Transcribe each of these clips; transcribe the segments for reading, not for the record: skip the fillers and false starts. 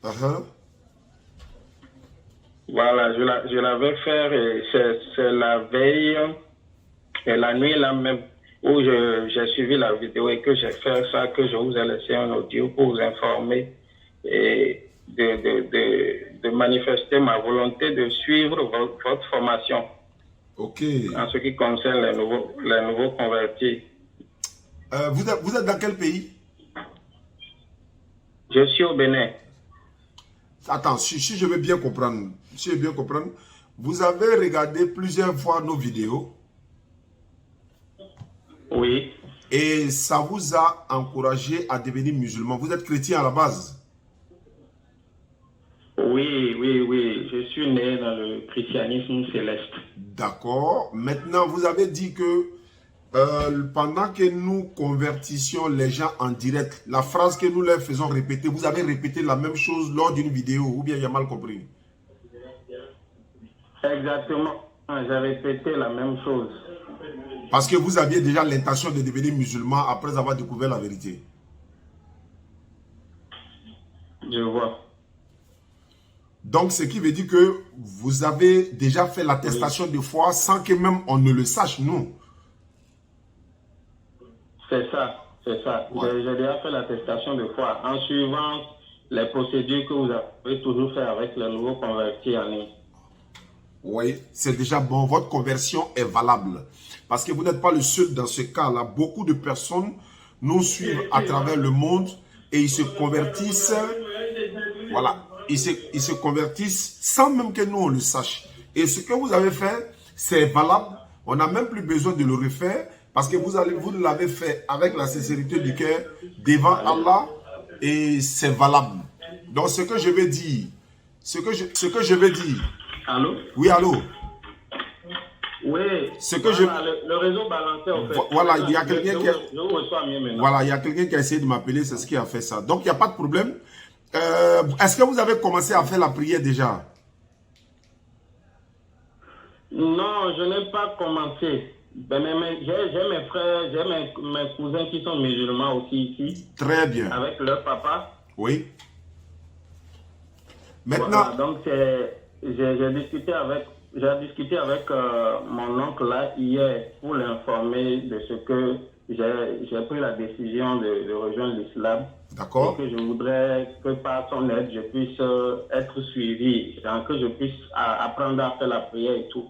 Uh-huh. Voilà, je l'avais fait et c'est la veille et la nuit là même où j'ai suivi la vidéo et que j'ai fait ça, que je vous ai laissé un audio pour vous informer et de manifester ma volonté de suivre votre formation. Ok. En ce qui concerne les nouveaux convertis. Vous êtes dans quel pays? Je suis au Bénin. Attends, si je veux bien comprendre, vous avez regardé plusieurs fois nos vidéos. Oui. Et ça vous a encouragé à devenir musulman. Vous êtes chrétien à la base? Oui. Je suis né dans le christianisme céleste. D'accord. Maintenant, vous avez dit que pendant que nous convertissions les gens en direct, la phrase que nous leur faisons répéter, vous avez répété la même chose lors d'une vidéo, ou bien il y a mal compris? Exactement. J'ai répété la même chose. Parce que vous aviez déjà l'intention de devenir musulman après avoir découvert la vérité. Je vois. Donc, ce qui veut dire que vous avez déjà fait l'attestation de foi sans que même on ne le sache, nous. C'est ça. Ouais. J'ai déjà fait l'attestation de foi en suivant les procédures que vous avez toujours fait avec les nouveaux convertis en ligne. Oui, c'est déjà bon. Votre conversion est valable. Parce que vous n'êtes pas le seul dans ce cas-là. Beaucoup de personnes nous suivent à travers le monde et ils se convertissent. Voilà. Ils se convertissent sans même que nous on le sache. Et ce que vous avez fait, c'est valable. On n'a même plus besoin de le refaire parce que vous l'avez fait avec la sincérité du cœur devant Allah et c'est valable. Donc ce que je veux dire, Allô? Oui, allô? Oui. Ce que le réseau balancé en fait. Voilà, il y a quelqu'un qui je vous reçois mieux maintenant. Voilà, il y a quelqu'un qui a essayé de m'appeler, c'est ce qui a fait ça. Donc il n'y a pas de problème. Est-ce que vous avez commencé à faire la prière déjà? Non, je n'ai pas commencé. J'ai mes frères, j'ai mes cousins qui sont musulmans aussi ici. Très bien. Avec leur papa. Oui. Maintenant. Voilà, donc j'ai discuté avec mon oncle là hier pour l'informer de ce que j'ai pris la décision de rejoindre l'islam. D'accord. Et que je voudrais que par son aide, je puisse être suivi, que je puisse apprendre à faire la prière et tout.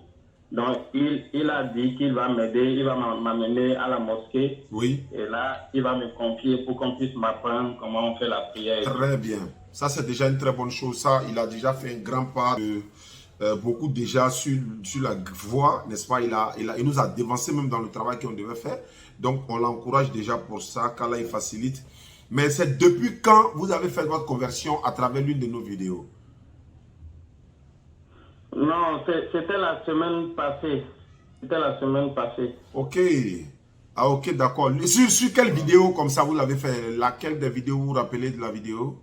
Donc, il a dit qu'il va m'aider, il va m'amener à la mosquée. Oui. Et là, il va me confier pour qu'on puisse m'apprendre comment on fait la prière. Très bien. Ça, c'est déjà une très bonne chose. Ça, il a déjà fait un grand pas, beaucoup déjà sur la voie, n'est-ce pas? Il nous a dévancé même dans le travail qu'on devait faire. Donc, on l'encourage déjà pour ça, qu'Allah il facilite. Mais c'est depuis quand vous avez fait votre conversion à travers l'une de nos vidéos? Non, c'était la semaine passée. Ok. Ah, ok, d'accord. Sur quelle vidéo comme ça vous l'avez fait? Laquelle des vidéos vous vous rappelez de la vidéo?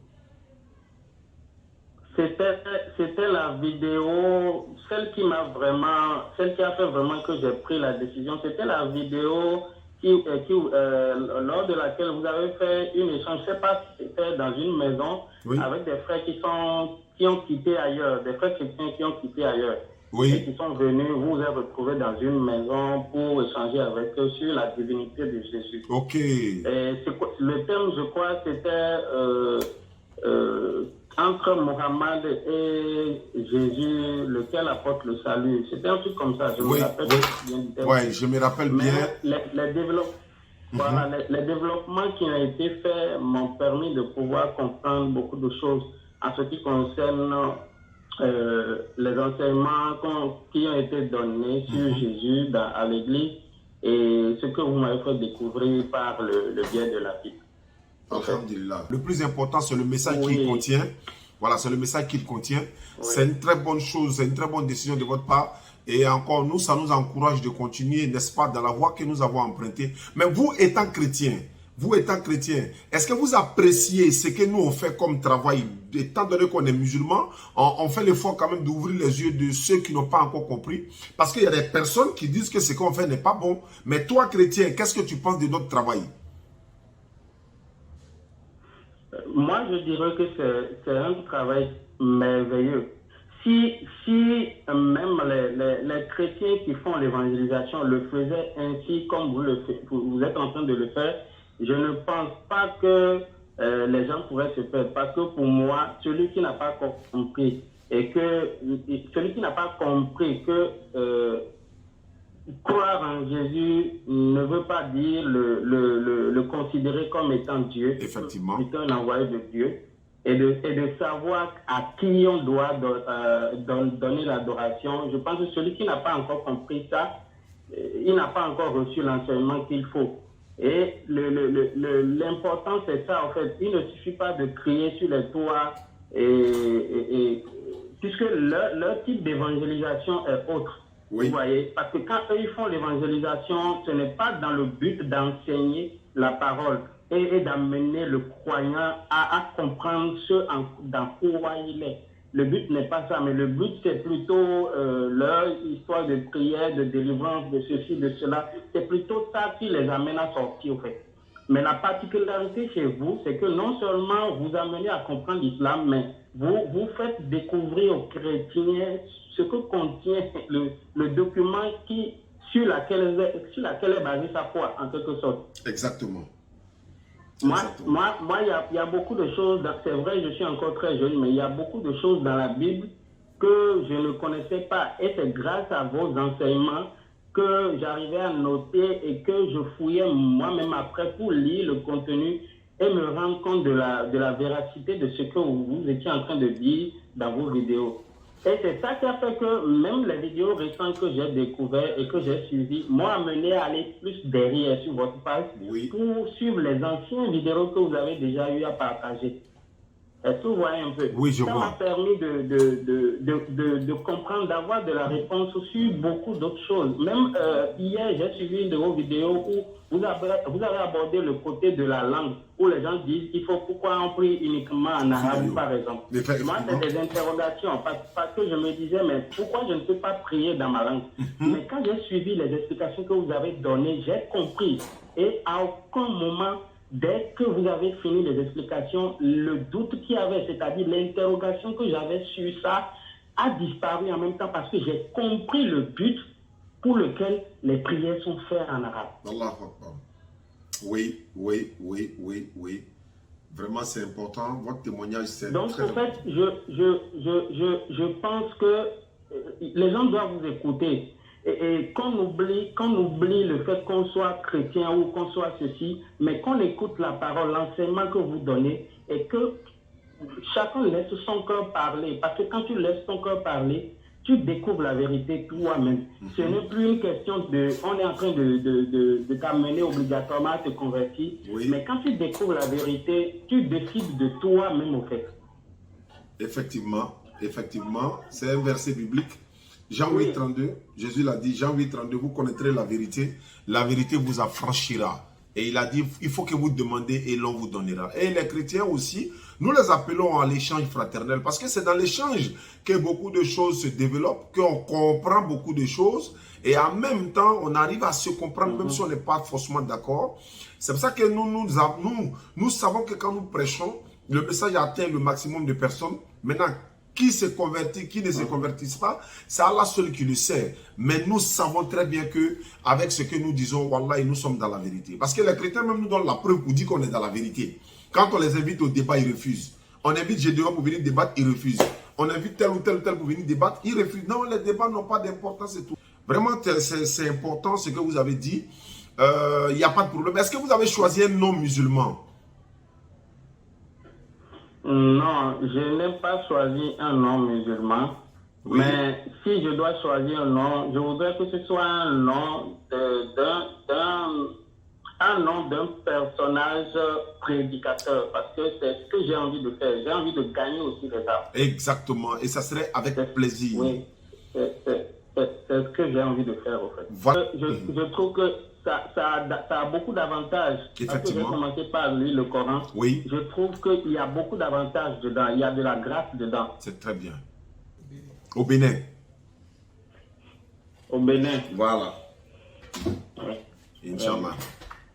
C'était la vidéo, celle qui a fait vraiment que j'ai pris la décision. C'était la vidéo lors de laquelle vous avez fait une échange. Je ne sais pas si c'était dans une maison, oui, avec des frères qui ont quitté ailleurs, des frères chrétiens qui ont quitté ailleurs. Oui. Et qui sont venus, vous avez retrouvé dans une maison pour échanger avec eux sur la divinité de Jésus. Ok. Et le thème, je crois, c'était entre Mohammed et Jésus, lequel apporte le salut. C'était un truc comme ça, je me rappelle bien. Oui, je me rappelle bien. Voilà, les développements qui ont été faits m'ont permis de pouvoir comprendre beaucoup de choses en ce qui concerne les enseignements qui ont été donnés sur Jésus à l'église et ce que vous m'avez fait découvrir par le biais de la Bible. Alhamdulillah. Le plus important, c'est le message qu'il contient. Voilà, c'est le message qu'il contient. Oui. C'est une très bonne chose, c'est une très bonne décision de votre part. Et encore, ça nous encourage de continuer, n'est-ce pas, dans la voie que nous avons empruntée. Mais vous, étant chrétien, vous étant chrétien, est-ce que vous appréciez ce que nous on fait comme travail? Étant donné qu'on est musulman, on fait l'effort quand même d'ouvrir les yeux de ceux qui n'ont pas encore compris. Parce qu'il y a des personnes qui disent que ce qu'on fait n'est pas bon. Mais toi, chrétien, qu'est-ce que tu penses de notre travail? Moi, je dirais que c'est un travail merveilleux. Si même les chrétiens qui font l'évangélisation le faisaient ainsi comme vous êtes en train de le faire, je ne pense pas que les gens pourraient se faire. Parce que pour moi, celui qui n'a pas compris que croire en Jésus ne veut pas dire le considérer comme étant Dieu, Effectivement. étant un envoyé de Dieu, et de savoir à qui on doit donner l'adoration. Je pense que celui qui n'a pas encore compris ça, il n'a pas encore reçu l'enseignement qu'il faut. Et l'important, c'est ça, en fait. Il ne suffit pas de crier sur les toits, puisque leur type d'évangélisation est autre. Oui. Vous voyez, parce que quand eux ils font l'évangélisation, ce n'est pas dans le but d'enseigner la parole et d'amener le croyant à comprendre dans quoi il est. Le but n'est pas ça, mais le but c'est plutôt leur histoire de prière, de délivrance, de ceci, de cela. C'est plutôt ça qui les amène à sortir, en fait. Mais la particularité chez vous, c'est que non seulement vous amenez à comprendre l'islam, mais vous faites découvrir aux chrétiens ce que contient le document sur laquelle est basée sa foi, en quelque sorte. Exactement. Moi, il y a beaucoup de choses, c'est vrai, je suis encore très jeune, mais il y a beaucoup de choses dans la Bible que je ne connaissais pas. Et c'est grâce à vos enseignements que j'arrivais à noter et que je fouillais moi-même après pour lire le contenu et me rendre compte de la véracité de ce que vous étiez en train de dire dans vos vidéos. Et c'est ça qui a fait que même les vidéos récentes que j'ai découvertes et que j'ai suivies m'ont amené à aller plus derrière sur votre page pour suivre les anciennes vidéos que vous avez déjà eu à partager. Est-ce que vous voyez un peu? Oui, je vois. Ça m'a permis de comprendre, d'avoir de la réponse sur beaucoup d'autres choses. Même hier, j'ai suivi une de vos vidéos où vous avez abordé le côté de la langue, où les gens disent pourquoi on prie uniquement en arabe, par exemple. Moi, c'est des interrogations, parce que je me disais, mais pourquoi je ne peux pas prier dans ma langue? Mais quand j'ai suivi les explications que vous avez données, j'ai compris. Et à aucun moment, dès que vous avez fini les explications, le doute qu'il y avait, c'est-à-dire l'interrogation que j'avais sur ça, a disparu en même temps parce que j'ai compris le but pour lequel les prières sont faites en arabe. Allah Akbar. Oui. Vraiment, c'est important. Votre témoignage, c'est donc, très en fait, je pense que les gens doivent vous écouter. Et qu'on oublie le fait qu'on soit chrétien ou qu'on soit ceci, mais qu'on écoute la parole, l'enseignement que vous donnez, et que chacun laisse son cœur parler. Parce que quand tu laisses ton cœur parler, tu découvres la vérité toi-même. Ce n'est plus une question on est en train de t'amener obligatoirement à te convertir, mais quand tu découvres la vérité, tu décides de toi-même au fait. Effectivement, c'est un verset biblique. Jean 8, 32, Jésus l'a dit, Jean 8, 32, vous connaîtrez la vérité vous affranchira. Et il a dit, il faut que vous demandez et l'on vous donnera. Et les chrétiens aussi, nous les appelons à l'échange fraternel, parce que c'est dans l'échange que beaucoup de choses se développent, qu'on comprend beaucoup de choses, et en même temps, on arrive à se comprendre, même si on n'est pas forcément d'accord. C'est pour ça que nous savons que quand nous prêchons, le message atteint le maximum de personnes. Maintenant, qui se convertit, qui ne se convertissent pas, c'est Allah seul qui le sait. Mais nous savons très bien que avec ce que nous disons, Wallah, nous sommes dans la vérité. Parce que les chrétiens même nous donnent la preuve pour dire qu'on est dans la vérité. Quand on les invite au débat, ils refusent. On invite Gédéon pour venir débattre, ils refusent. On invite tel ou tel pour venir débattre, ils refusent. Non, les débats n'ont pas d'importance et tout. Vraiment, c'est important ce que vous avez dit. Il n'y a pas de problème. Est-ce que vous avez choisi un nom musulman? Non, je n'ai pas choisi un nom musulman, mais si je dois choisir un nom, je voudrais que ce soit un nom d'un personnage prédicateur, parce que c'est ce que j'ai envie de faire. J'ai envie de gagner aussi les âmes. Exactement, et ça serait avec plaisir. Oui, c'est ce que j'ai envie de faire, en fait. Je trouve que ça a beaucoup d'avantages. Parce que j'ai commencé par lire le Coran. Oui. Je trouve qu'il y a beaucoup d'avantages dedans. Il y a de la grâce dedans. C'est très bien. Au Bénin. Au Bénin. Voilà. Ouais. Inch'Allah.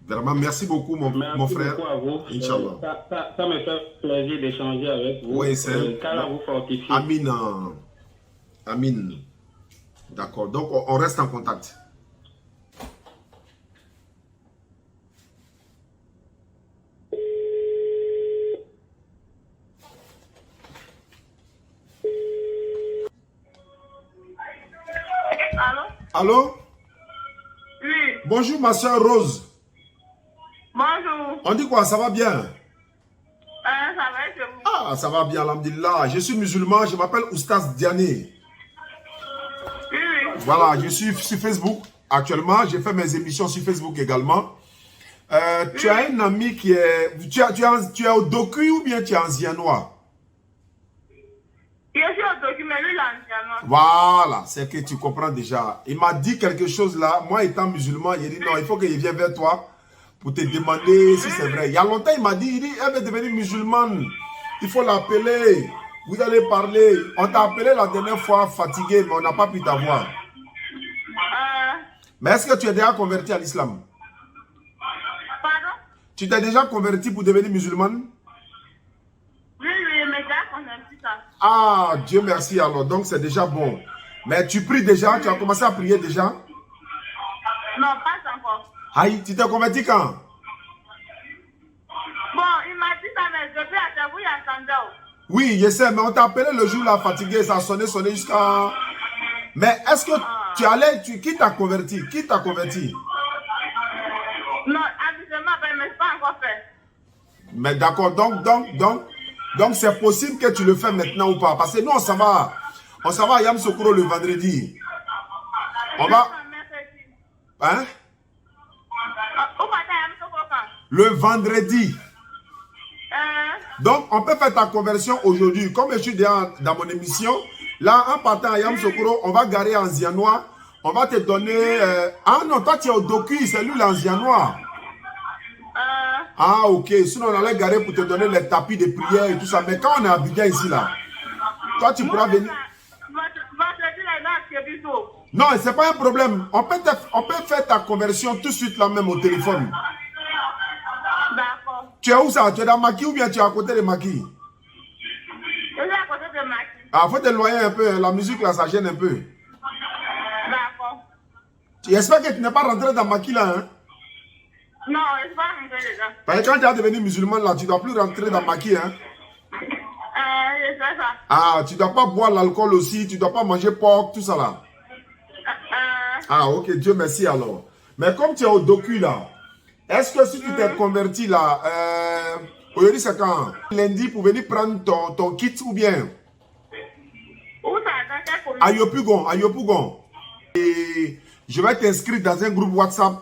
Vraiment, merci beaucoup, mon frère. Merci beaucoup à vous. Inch'Allah. Ça me fait plaisir d'échanger avec vous. Oui, c'est... Qu'Allah vous fortifie. Amin. Amin. D'accord. Donc, on reste en contact. Allô? Allô? Oui. Bonjour, ma soeur Rose. Bonjour. On dit quoi? Ça va bien? Ça va chez vous? Ah, ça va bien, alhamdulillah. Je suis musulman, je m'appelle Oustaz Diané. Oui. Voilà, je suis sur Facebook actuellement. J'ai fait mes émissions sur Facebook également. Tu as un ami qui est... Tu es au Doku ou bien tu es en Zianois? Je suis au document, lui, l'ancien. Voilà, c'est que tu comprends déjà. Il m'a dit quelque chose là. Moi, étant musulman, il dit non, il faut qu'il vienne vers toi pour te demander si c'est vrai. Il y a longtemps, il m'a dit, elle veut devenir musulmane. Il faut l'appeler. Vous allez parler. On t'a appelé la dernière fois fatigué, mais on n'a pas pu t'avoir. Mais est-ce que tu es déjà converti à l'islam? Pardon? Tu t'es déjà converti pour devenir musulmane? Oui, mais déjà converti ça. Ah, Dieu merci alors. Donc, c'est déjà bon. Mais tu pries déjà? Tu as commencé à prier déjà? Non, pas encore. Aïe, tu t'es converti quand? Bon, il m'a dit ça, mais depuis à vous, il y a Sandao. Oui, je sais, mais on t'a appelé le jour là, fatigué, ça a sonné jusqu'à... Mais est-ce que tu allais... Qui t'a converti? Qui t'a converti? Non, habituellement, mais c'est pas encore fait. Mais d'accord, donc c'est possible que tu le fais maintenant ou pas? Parce que nous, on s'en va à Yamoussoukro le vendredi. On va... Hein? Le vendredi. Donc, on peut faire ta conversion aujourd'hui. Comme je suis dans mon émission, là, en partant à Yamoussoukro, on va garer en Zianois. On va te donner... Ah non, toi, tu es au Doku, c'est lui l'Anzianois. Ah, ok. Sinon, on allait garer pour te donner les tapis de prière et tout ça. Mais quand on est à Abidjan ici, là, toi, tu pourras venir... Non, c'est pas un problème. On peut faire ta conversion tout de suite là même au téléphone. D'accord. Tu es où ça? Tu es dans Maki ou bien tu es à côté de Maki? Je suis à côté de Maki. Ah, faut t'éloigner un peu. La musique là, ça gêne un peu. D'accord. J'espère que tu n'es pas rentré dans Maki là, hein? Non, je ne suis pas rentré dedans. Parce que quand tu vas devenir musulman là, tu ne dois plus rentrer dans Maki, hein? Je sais ça. Ah, tu ne dois pas boire l'alcool aussi, tu ne dois pas manger porc, tout ça là. Ah, ok, Dieu merci alors. Mais comme tu es au Doku là, est-ce que si tu t'es converti là, aujourd'hui c'est quand? Lundi pour venir prendre ton kit ou bien? Où ça? Dans quelle commune? À Yopougon. Et je vais t'inscrire dans un groupe WhatsApp.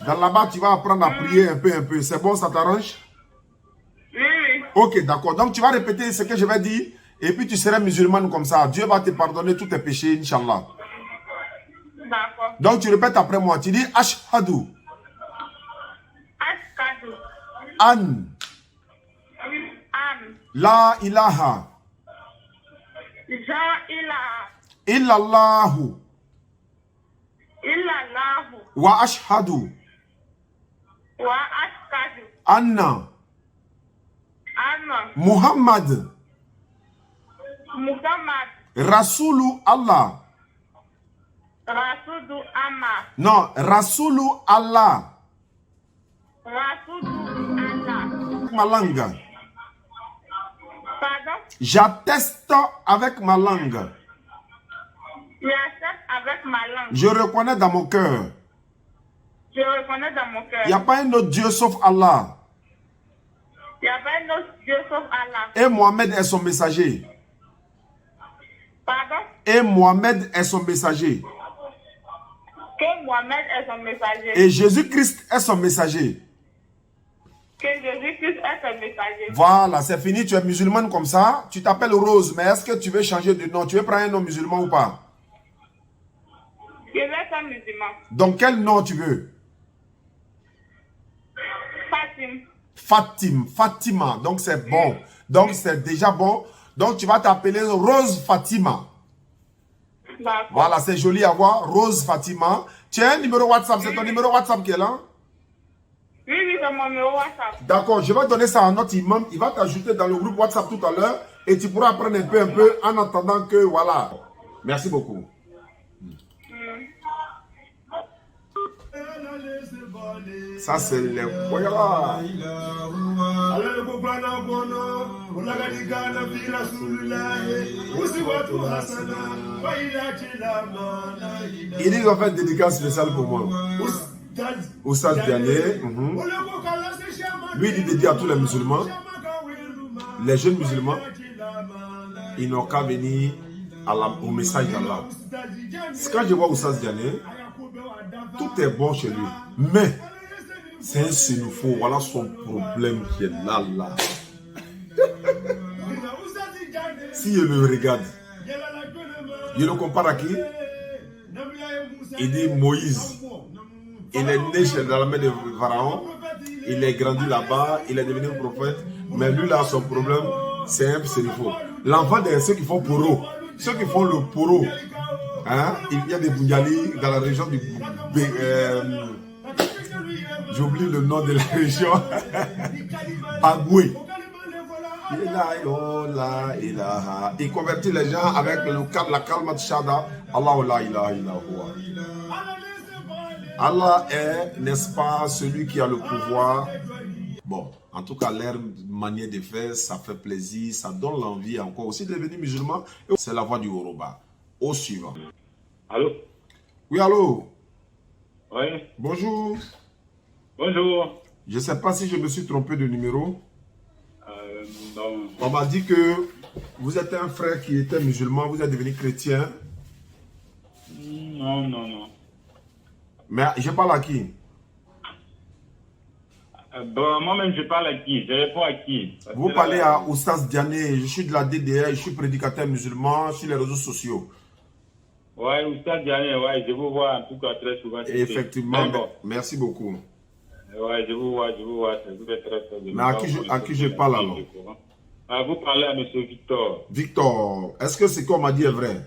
Dans là-bas, tu vas apprendre à prier un peu. C'est bon, ça t'arrange? Oui. Ok, d'accord. Donc tu vas répéter ce que je vais dire. Et puis tu seras musulmane comme ça. Dieu va te pardonner tous tes péchés, Inch'Allah. D'accord. Donc tu répètes après moi. Tu dis Ashhadu. Ashhadu. An. La ilaha. Illallahu. Wa ashhadu. Anna. Muhammad. Rasulu Allah. Non, Rasulu Allah. Ma langue. Pardon? J'atteste avec ma langue. J'accepte avec ma langue. Je reconnais dans mon cœur. Je reconnais dans mon cœur. Il n'y a pas un autre Dieu sauf Allah. Il n'y a pas un autre Dieu sauf Allah. Et Mohamed est son messager. Pardon? Et Mohamed est son messager. Que Mohamed est son messager. Et Jésus-Christ est son messager. Que Jésus-Christ est son messager. Voilà, c'est fini. Tu es musulmane comme ça. Tu t'appelles Rose, mais est-ce que tu veux changer de nom? Tu veux prendre un nom musulman ou pas? Je vais être musulman. Donc, quel nom tu veux? Fatima. Donc, c'est bon. Donc, c'est déjà bon. Donc, tu vas t'appeler Rose Fatima. D'accord. Voilà, c'est joli à voir. Rose Fatima. Tu as un numéro WhatsApp. C'est ton numéro WhatsApp qui est là? Oui, c'est mon numéro WhatsApp. D'accord, je vais donner ça à notre imam. Il va t'ajouter dans le groupe WhatsApp tout à l'heure. Et tu pourras apprendre un peu en attendant que, voilà. Merci beaucoup. Ça, c'est les voilà. Il dit qu'ils ont fait une dédicace spéciale pour moi. Oustaz Diané. Lui, il dédie à tous les musulmans. Les jeunes musulmans, ils n'ont qu'à venir au message d'Allah. Quand je vois Oustaz Diané, tout est bon chez lui. Mais, c'est un sénoufo. Voilà son problème qui est là. Si je le regarde, je le compare à qui? Il dit Moïse. Il est né dans la main de Pharaon. Il est grandi là-bas. Il est devenu prophète. Mais lui, là, son problème, c'est un sénoufo. L'enfant de ceux qui font poro. Ceux qui font le poro. Hein? Il y a des Boungali dans la région du... j'oublie le nom de la région. Agoué. Il convertit les gens avec la kalmat shada. Allah la ilaha illa huwa. Allah est, n'est-ce pas, celui qui a le pouvoir. Bon, en tout cas, leur manière de faire, ça fait plaisir, ça donne l'envie encore aussi de devenir musulman. C'est la voix du Yoruba. Au suivant. Allô? Oui, allô? Oui. Bonjour. Bonjour. Je ne sais pas si je me suis trompé de numéro. Non. On m'a dit que vous êtes un frère qui était musulman, vous êtes devenu chrétien. Non. Mais je parle à qui? Bon, moi-même, je parle à qui? Je réponds à qui? Vous parlez à Oustaz Diané. Je suis de la DDR, je suis prédicateur musulman sur les réseaux sociaux. Ouais, Oustaz Diané, ouais, je vous vois en tout cas très souvent. Effectivement, bon. Merci beaucoup. Ouais, je vous vois, vous êtes très Mais à qui je parle alors? Vous parlez à M. Victor. Victor, est-ce que ce qu'on m'a dit est vrai?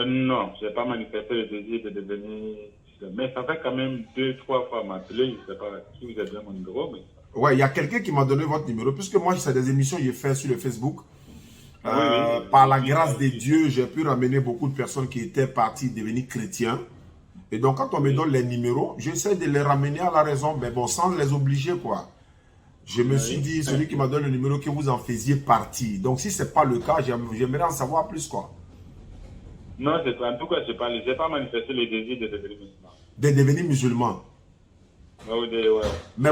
Non, je n'ai pas manifesté le désir de devenir... Mais ça fait quand même 2-3 fois m'appeler, je ne sais pas si vous avez bien mon numéro. Mais... Ouais, il y a quelqu'un qui m'a donné votre numéro, puisque moi, c'est des émissions que j'ai fait sur le Facebook. Par la grâce de Dieu, j'ai pu ramener beaucoup de personnes qui étaient parties devenir chrétiens. Et donc, quand on me donne les numéros, j'essaie de les ramener à la raison, mais bon, sans les obliger, quoi. Je me suis dit, celui qui m'a donné le numéro, que vous en faisiez partie. Donc, si ce n'est pas le cas, j'aimerais en savoir plus, quoi. Non, en tout cas, je n'ai pas manifesté le désir de devenir musulman. De devenir musulman. Ouais. Mais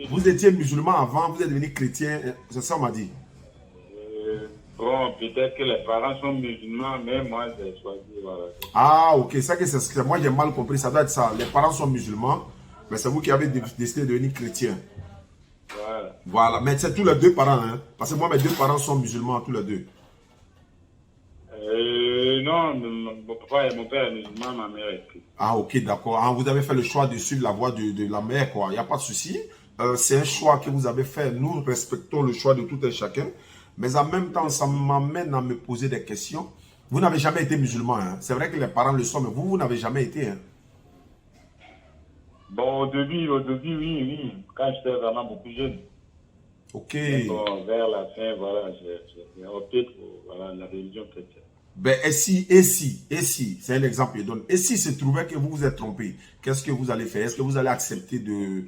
vous étiez musulman avant, vous êtes devenu chrétien, c'est ça on m'a dit. Bon, peut-être que les parents sont musulmans, mais moi j'ai choisi, voilà. Ah, ok, ça que c'est moi j'ai mal compris, ça doit être ça. Les parents sont musulmans, mais c'est vous qui avez décidé de devenir chrétien. Voilà, mais c'est tous les deux parents, hein. Parce que moi mes deux parents sont musulmans, tous les deux. Non, mon papa et mon père est musulman, ma mère est chrétienne. Ah, ok, d'accord. Ah, vous avez fait le choix de suivre la voie de la mère, quoi. Il n'y a pas de souci. C'est un choix que vous avez fait. Nous respectons le choix de tout un chacun. Mais en même temps, ça m'amène à me poser des questions. Vous n'avez jamais été musulman, hein. C'est vrai que les parents le sont, mais vous n'avez jamais été, hein. Bon, au début, oui. Quand j'étais vraiment beaucoup jeune. Ok. Bon, vers la fin, voilà, j'ai opté pour la religion chrétienne. Ben, et si, c'est un exemple que je donne. Et si se trouvait que vous vous êtes trompé, qu'est-ce que vous allez faire? Est-ce que vous allez accepter de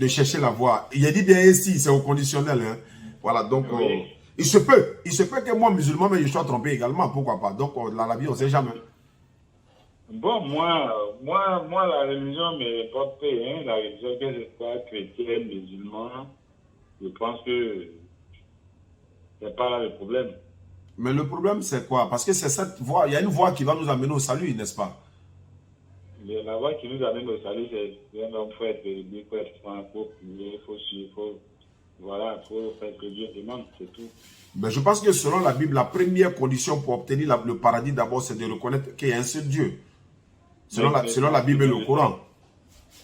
chercher la voie? Il a dit bien et si, c'est au conditionnel, hein. Voilà, donc, oui. il se peut que moi, musulman, mais je sois trompé également, pourquoi pas? Donc, la vie, on ne sait jamais. Bon, moi, la religion m'importe, hein. La religion, que je sois chrétien, musulman, je pense que c'est pas là le problème. Mais le problème, c'est quoi? Parce que c'est cette voie, il y a une voie qui va nous amener au salut, n'est-ce pas? La voie qui nous amène au salut, c'est un homme, faut être béni, faut être franc, faut prier, faut suivre, voilà, faut faire ce que Dieu demande, c'est tout. Mais je pense que selon la Bible, la première condition pour obtenir le paradis d'abord, c'est de reconnaître qu'il y a un seul Dieu. Selon la Bible et le Coran.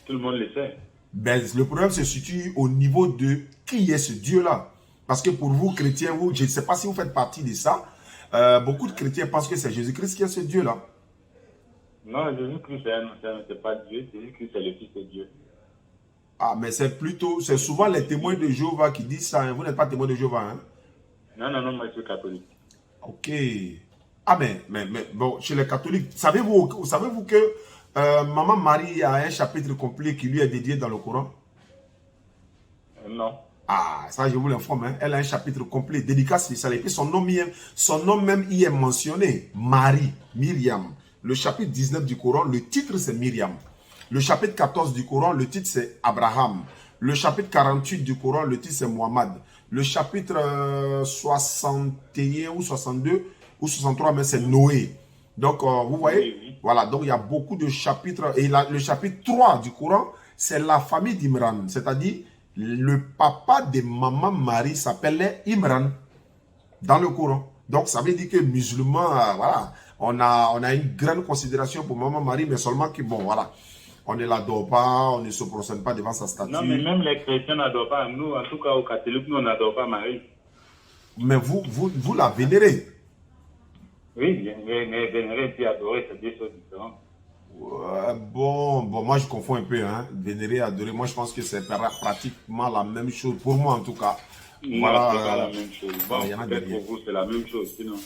Tout le monde le sait. Ben, le problème se situe au niveau de qui est ce Dieu-là. Parce que pour vous, chrétiens, vous, je ne sais pas si vous faites partie de ça, beaucoup de chrétiens pensent que c'est Jésus-Christ qui est ce Dieu-là. Non, Jésus-Christ, c'est pas Dieu. Jésus-Christ, c'est le Fils de Dieu. Ah, mais c'est souvent les témoins de Jéhovah qui disent ça. Hein. Vous n'êtes pas témoin de Jéhovah, hein? Non, moi, je suis catholique. Ok. Ah, mais bon, chez les catholiques, savez-vous que Maman Marie a un chapitre complet qui lui est dédié dans le Coran? Non. Ah, ça, je vous l'informe. Hein. Elle a un chapitre complet, dédicace spéciale. Et puis son nom même y est mentionné. Marie, Myriam. Le chapitre 19 du Coran, le titre c'est Myriam. Le chapitre 14 du Coran, le titre c'est Abraham. Le chapitre 48 du Coran, le titre c'est Mohammed. Le chapitre 61 ou 62 ou 63, mais c'est Noé. Donc, vous voyez, Oui. voilà, donc il y a beaucoup de chapitres. Et le chapitre 3 du Coran, c'est la famille d'Imran. C'est-à-dire, le papa de Maman Marie s'appelait Imran dans le Coran. Donc, ça veut dire que musulmans, voilà, on a une grande considération pour Maman Marie, mais seulement que, bon, voilà, on ne l'adore pas, on ne se procède pas devant sa statue. Non, mais même les chrétiens n'adorent pas. Nous, en tout cas, aux catholiques, nous, on n'adore pas Marie. Mais vous la vénérez. Oui, mais vénérer et puis adorer, c'est deux choses différentes. Bon, moi je confonds un peu, hein. Vénérer, adorer, moi je pense que c'est pratiquement la même chose, pour moi en tout cas. Non, Voilà, c'est pas la même chose. Bon, il y en a peut-être derrière. pour vous, c'est la même chose, sinon.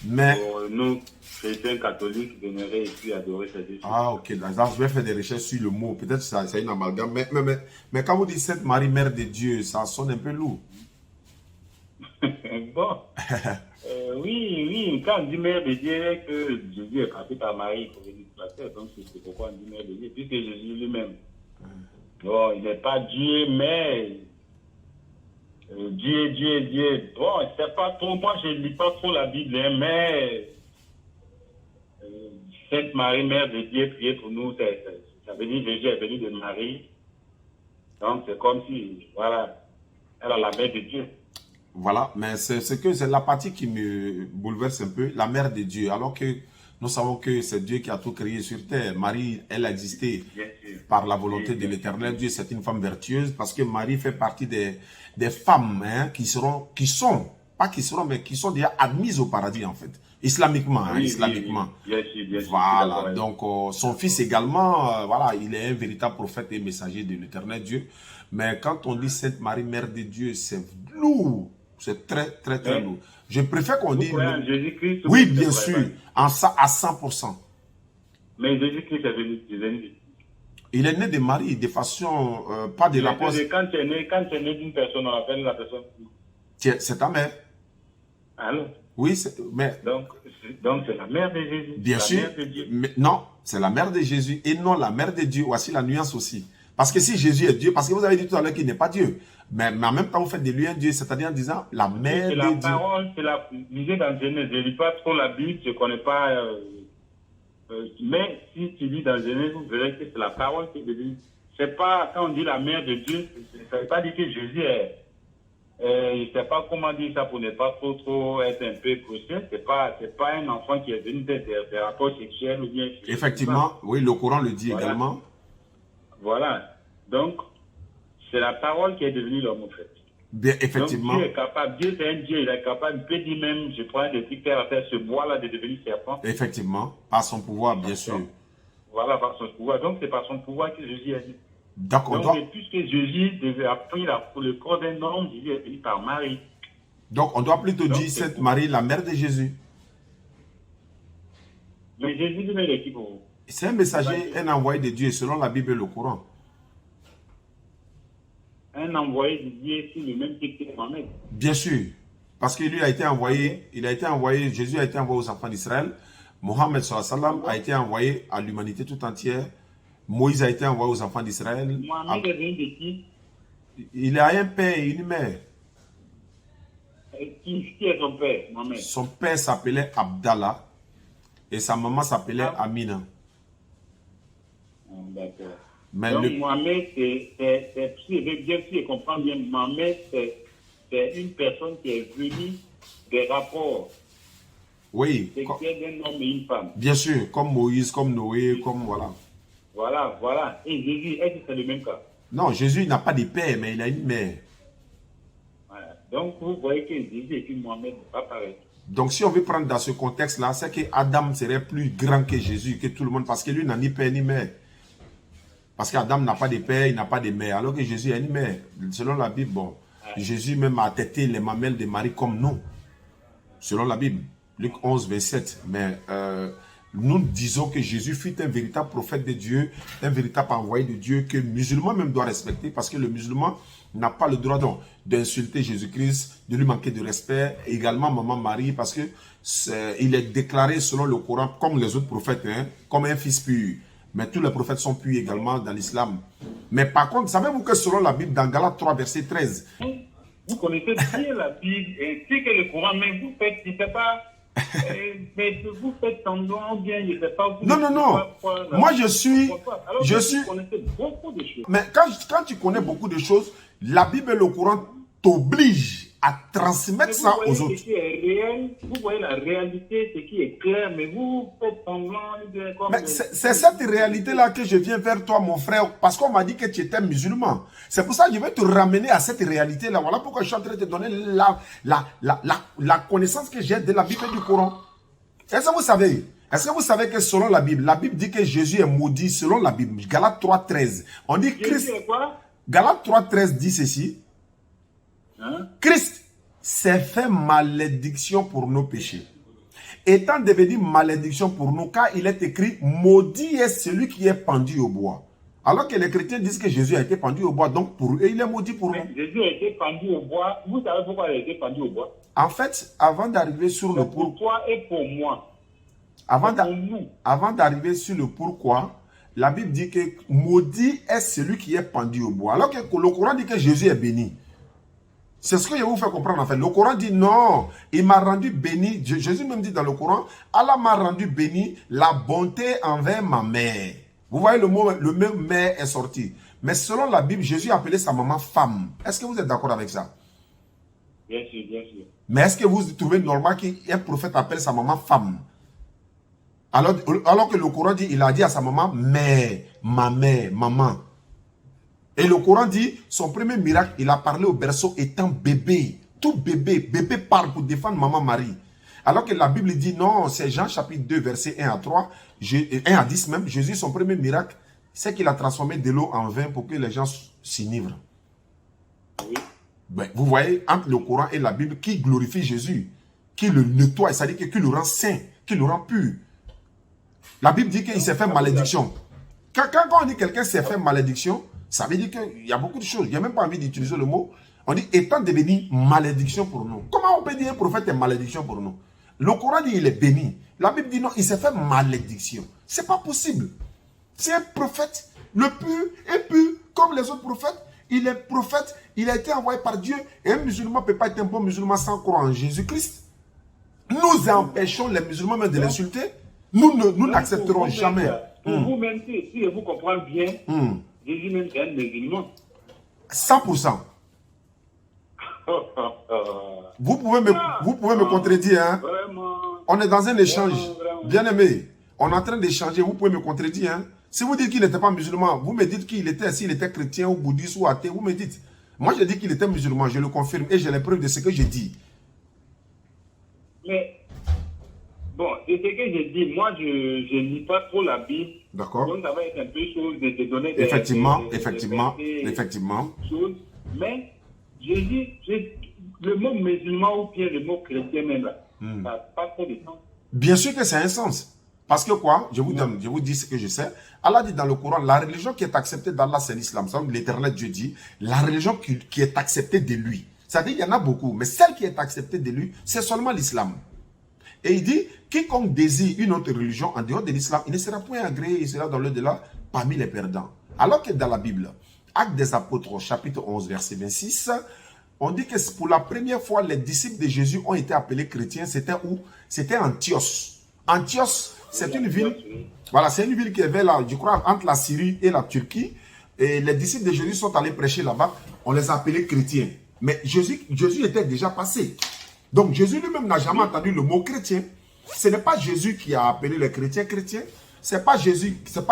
Mais, Pour nous, chrétiens catholiques, vénérer et puis adorer, c'est deux choses. ah ok, là, je vais faire des recherches sur le mot, peut-être que c'est une amalgame, mais quand vous dites Sainte Marie, Mère de Dieu, ça sonne un peu lourd. Bon. Oui, quand on dit mère de Dieu, que Jésus est passé par Marie pour venir sur la terre, donc c'est pourquoi on dit mère de Dieu, puisque Jésus lui-même, bon, il n'est pas Dieu, mais Dieu, bon, c'est pas trop, moi je ne lis pas trop la Bible, hein, mais Sainte Marie, Mère de Dieu, priez pour nous, ça veut dire Jésus est venu de Marie, donc c'est comme si, voilà, elle a la mère de Dieu. Voilà, mais c'est la partie qui me bouleverse un peu, la mère de Dieu, alors que nous savons que c'est Dieu qui a tout créé sur terre. Marie, elle a existé par la volonté de l'Éternel. Dieu, c'est une femme vertueuse parce que Marie fait partie des femmes hein, qui sont déjà admises au paradis en fait, islamiquement. Hein, islamiquement. Bien sûr, voilà, donc son fils également, voilà, il est un véritable prophète et messager de l'Éternel Dieu. Mais quand on dit Sainte Marie, Mère de Dieu, c'est lourd. C'est très lourd. Je préfère qu'on dise... Jésus-Christ, oui, bien sûr, à 100%. Mais Jésus-Christ est venu. Il est né de Marie, de façon, pas de rapport... Quand tu es né d'une personne, on appelle la personne... C'est ta mère. Alors? Oui, mais... Donc c'est la mère de Jésus. Bien sûr. Mais non, c'est la mère de Jésus et non la mère de Dieu. Voici la nuance aussi. Parce que si Jésus est Dieu, parce que vous avez dit tout à l'heure qu'il n'est pas Dieu, mais en même temps vous faites de lui un Dieu, c'est-à-dire en disant la mère de Dieu. C'est la parole, lisez dans Genèse, je ne lis pas trop la Bible, je ne connais pas, mais si tu lis dans Genèse, vous verrez que c'est la parole qui est devenue. C'est pas, quand on dit la mère de Dieu, ça ne veut pas dire que Jésus est, je ne sais pas comment dire ça pour ne pas trop être un peu conscient, c'est pas un enfant qui est venu des rapports sexuels ou bien... Effectivement, oui, le Coran le dit également. Voilà. Donc, c'est la parole qui est devenue l'homme, en fait. Bien, effectivement. Donc, Dieu est capable, Dieu c'est un Dieu, il est capable, il peut dire même, je prends des trucs à faire ce bois-là de devenir serpent. Effectivement, par son pouvoir, bien sûr. Voilà, par son pouvoir. Donc, c'est par son pouvoir que Jésus est venu. Donc, puisque Jésus a pris le corps d'un homme, Jésus est venu par Marie. Donc, on doit plutôt dire Sainte Marie, la mère de Jésus. Mais Jésus lui-même est qui pour vous? C'est un messager, un envoyé de Dieu, selon la Bible et le Coran. Un envoyé de Dieu, c'est le même type que Mohamed. Bien sûr, parce qu'il lui a été envoyé, Jésus a été envoyé aux enfants d'Israël, Mohammed sallam a été envoyé à l'humanité tout entière, Moïse a été envoyé aux enfants d'Israël. Mohamed est venu de qui? Il a un père et une mère. Qui est son père, Mohamed? Son père s'appelait Abdallah et sa maman s'appelait Amina. D'accord. Mais donc, Mohamed, si je comprends bien, Mohamed, c'est une personne qui est venue des rapports sexuels d'un homme et une femme. Bien sûr, comme Moïse, comme Noé, comme voilà. Voilà. Et Jésus, est-ce que c'est le même cas? Non, Jésus n'a pas de père, mais il a une mère. Voilà. Donc, vous voyez que Jésus et puis Mohamed n'est pas pareil. Donc, si on veut prendre dans ce contexte-là, c'est que Adam serait plus grand que Jésus, que tout le monde, parce que lui n'a ni père ni mère. Parce qu'Adam n'a pas de père, il n'a pas de mère, alors que Jésus a une mère. Selon la Bible, bon, Jésus même a tété les mamelles de Marie comme nous. Selon la Bible, Luc 11, 27. Mais nous disons que Jésus fut un véritable prophète de Dieu, un véritable envoyé de Dieu que le musulman même doit respecter, parce que le musulman n'a pas le droit d'insulter Jésus-Christ, de lui manquer de respect, et également maman Marie, parce que il est déclaré selon le Coran, comme les autres prophètes, hein, comme un fils pur. Mais tous les prophètes sont purs également dans l'islam. Mais par contre, savez-vous que selon la Bible, dans Galates 3, verset 13, vous connaissez bien la Bible, et c'est que le Coran, mais vous faites, je ne sais pas, mais vous faites semblant bien, je ne sais pas. Non. Moi, je suis... Vous connaissez beaucoup de choses. Mais quand tu connais beaucoup de choses, la Bible et le Coran t'obligent à transmettre ça aux autres. Ce qui est réel, vous voyez la réalité, ce qui est clair, mais vous faites semblant. Mais c'est cette réalité-là que je viens vers toi, mon frère, parce qu'on m'a dit que tu étais musulman. C'est pour ça que je vais te ramener à cette réalité-là. Voilà pourquoi je suis en train de te donner la connaissance que j'ai de la Bible et du Coran. Est-ce que vous savez que selon la Bible dit que Jésus est maudit selon la Bible. Galates 3, 13. On dit Christ. Galates 3, 13 dit ceci. Christ s'est fait malédiction pour nos péchés, étant devenu malédiction pour nous, car il est écrit, maudit est celui qui est pendu au bois. Alors que les chrétiens disent que Jésus a été pendu au bois, donc pour eux, il est maudit pour nous. Jésus a été pendu au bois. Vous savez pourquoi il a été pendu au bois? En fait, avant d'arriver sur le pourquoi, pour toi et pour moi. Avant d'arriver sur le pourquoi, la Bible dit que maudit est celui qui est pendu au bois. Alors que le Coran dit que Jésus est béni. C'est ce que je vous fais comprendre en fait. Le Coran dit non, il m'a rendu béni. Jésus même dit dans le Coran, Allah m'a rendu béni la bonté envers ma mère. Vous voyez le même mère est sorti. Mais selon la Bible, Jésus appelait sa maman femme. Est-ce que vous êtes d'accord avec ça? Bien sûr, bien sûr. Mais est-ce que vous trouvez normal qu'un prophète appelle sa maman femme? Alors que le Coran dit, il a dit à sa maman mère, ma mère, maman. Et le Coran dit, son premier miracle, il a parlé au berceau étant bébé. Tout bébé parle pour défendre maman Marie. Alors que la Bible dit, non, c'est Jean chapitre 2, verset 1 à 3, 1 à 10 même, Jésus, son premier miracle, c'est qu'il a transformé de l'eau en vin pour que les gens s'enivrent. Oui. Ben, vous voyez, entre le Coran et la Bible, qui glorifie Jésus, qui le nettoie, c'est-à-dire qui le rend saint, qui le rend pur. La Bible dit qu'il s'est fait malédiction. Quand on dit quelqu'un s'est fait malédiction, ça veut dire qu'il y a beaucoup de choses. Il n'y a même pas envie d'utiliser le mot. On dit étant devenu malédiction pour nous. Comment on peut dire un prophète est malédiction pour nous? Le Coran dit il est béni. La Bible dit non, il s'est fait malédiction. C'est pas possible. C'est un prophète, le pur et pur, comme les autres prophètes. Il est prophète, il a été envoyé par Dieu. Et un musulman ne peut pas être un bon musulman sans croire en Jésus-Christ. Nous empêchons les musulmans même de l'insulter. Nous n'accepterons jamais. Pour vous-même, si je vous comprends bien, Jésus même est un musulman. 100%. Vous pouvez me contredire. Hein? Vraiment. On est dans un échange. Vraiment. Bien aimé. On est en train d'échanger. Vous pouvez me contredire. Hein? Si vous dites qu'il n'était pas musulman, vous me dites qu'il était, s'il était chrétien ou bouddhiste ou athée, vous me dites. Moi, je dis qu'il était musulman. Je le confirme et j'ai les preuves de ce que je dis. Mais, bon, c'est ce que j'ai dit. Moi, je ne lis pas trop la Bible. D'accord. Donc, ça va être un peu chose de te donner des... Effectivement. Choses. Mais, je dis, le mot musulman ou bien le mot chrétien même là, ça n'a pas trop de sens. Bien sûr que c'est un sens. Parce que quoi? Je vous dis ce que je sais. Allah dit dans le Coran, la religion qui est acceptée d'Allah, c'est l'islam. L'Éternel Dieu dit, la religion qui est acceptée de lui. C'est-à-dire, il y en a beaucoup, mais celle qui est acceptée de lui, c'est seulement l'islam. Et il dit, quiconque désire une autre religion en dehors de l'islam, il ne sera point agréé, il sera dans l'au-delà parmi les perdants. Alors que dans la Bible, Actes des Apôtres, chapitre 11, verset 26, on dit que pour la première fois, les disciples de Jésus ont été appelés chrétiens. C'était où? C'était Antioche. Antioche, c'est une ville, voilà, c'est une ville qui est vers là, je crois, entre la Syrie et la Turquie. Et les disciples de Jésus sont allés prêcher là-bas. On les a appelés chrétiens. Mais Jésus était déjà passé. Donc Jésus lui-même n'a jamais entendu le mot chrétien. Ce n'est pas Jésus qui a appelé les chrétiens chrétiens. Ce n'est pas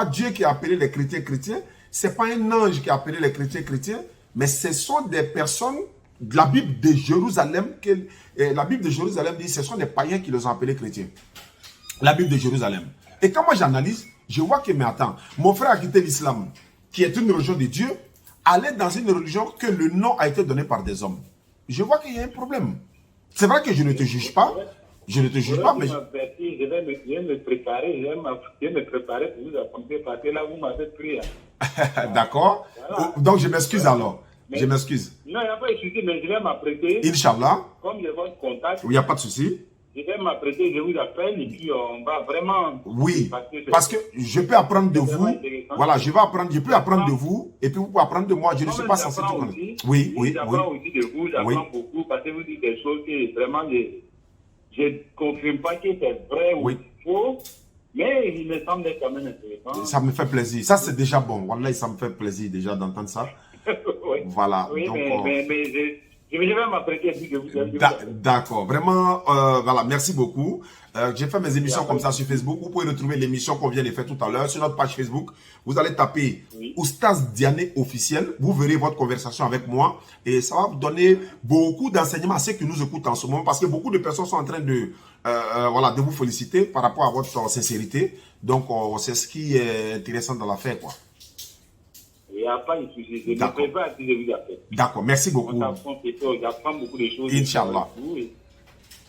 Dieu qui a appelé les chrétiens chrétiens. Ce n'est pas un ange qui a appelé les chrétiens, mais ce sont des personnes de la Bible de Jérusalem. La Bible de Jérusalem dit que ce sont des païens qui les ont appelés chrétiens. La Bible de Jérusalem. Et quand moi j'analyse, je vois que, mais attends, mon frère a quitté l'islam, qui est une religion de Dieu, aller dans une religion que le nom a été donné par des hommes. Je vois qu'il y a un problème. C'est vrai que je ne te juge pas. Je ne te juge pas, mais... Je vais me préparer, je vais me préparer pour vous accompagner parce que là, vous m'avez pris. D'accord. Voilà. Donc, je m'excuse alors. Mais, je m'excuse. Non, il n'y a pas de souci, mais je vais m'apprêter. Inch'Allah. Comme j'ai votre contact. Il n'y a pas de souci. Je vais m'apprêter, je vous appelle et puis on va vraiment... Oui, parce que je peux apprendre de vous. Voilà, je peux apprendre de vous et puis vous pouvez apprendre de moi. Je ne suis pas censé tout connaître. Oui. J'apprends aussi de vous, j'apprends beaucoup parce que vous dites des choses que vraiment je ne confirme pas que c'est vrai ou faux, mais il me semble quand même intéressant. Ça me fait plaisir. Ça, c'est déjà bon. Wallah, ça me fait plaisir déjà d'entendre ça. Oui. Voilà. Oui, donc, mais je vais m'apprêter et puis je vous D'accord. Vraiment, voilà, merci beaucoup. J'ai fait mes émissions comme ça sur Facebook. Vous pouvez retrouver l'émission qu'on vient de faire tout à l'heure sur notre page Facebook. Vous allez taper Oustaz Diané officiel. Vous verrez votre conversation avec moi et ça va vous donner beaucoup d'enseignements à ceux qui nous écoutent en ce moment parce que beaucoup de personnes sont en train de, voilà, de vous féliciter par rapport à votre sincérité. Donc, c'est ce qui est intéressant dans l'affaire, quoi. Il n'y a pas de souci. Je me prépare si je vous appelle. D'accord, merci beaucoup. J'apprends beaucoup de choses. Inch'Allah.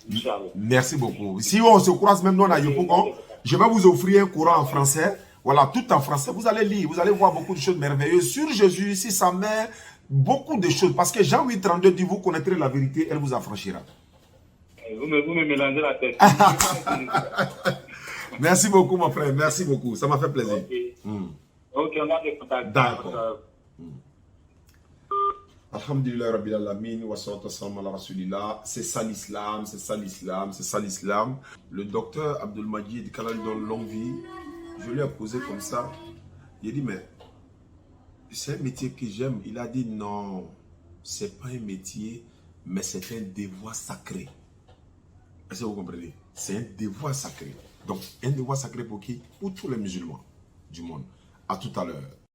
Inch'Allah. Merci beaucoup. Si on se croise même nous à Yopougon, je vais vous offrir un courant en français. Voilà, tout en français. Vous allez lire, vous allez voir beaucoup de choses merveilleuses sur Jésus, ici, sa mère, beaucoup de choses. Parce que Jean 8,32 dit, vous connaîtrez la vérité, elle vous affranchira. Vous me mélangez la tête. Merci beaucoup, mon frère. Merci beaucoup. Ça m'a fait plaisir. Ok, on a des contacts. D'accord. Alhamdulillah Rabbil Alamin wa salatu wassalam ala Rasulillah. C'est ça l'islam, c'est ça l'islam, c'est ça l'islam. Le docteur Abdul Majid, qu'Allah lui donne longue vie, je lui ai posé comme ça. Il a dit, mais c'est un métier que j'aime. Il a dit, non, c'est pas un métier, mais c'est un devoir sacré. Est-ce que vous comprenez? C'est un devoir sacré. Donc, un devoir sacré pour qui? Pour tous les musulmans du monde. À tout à l'heure.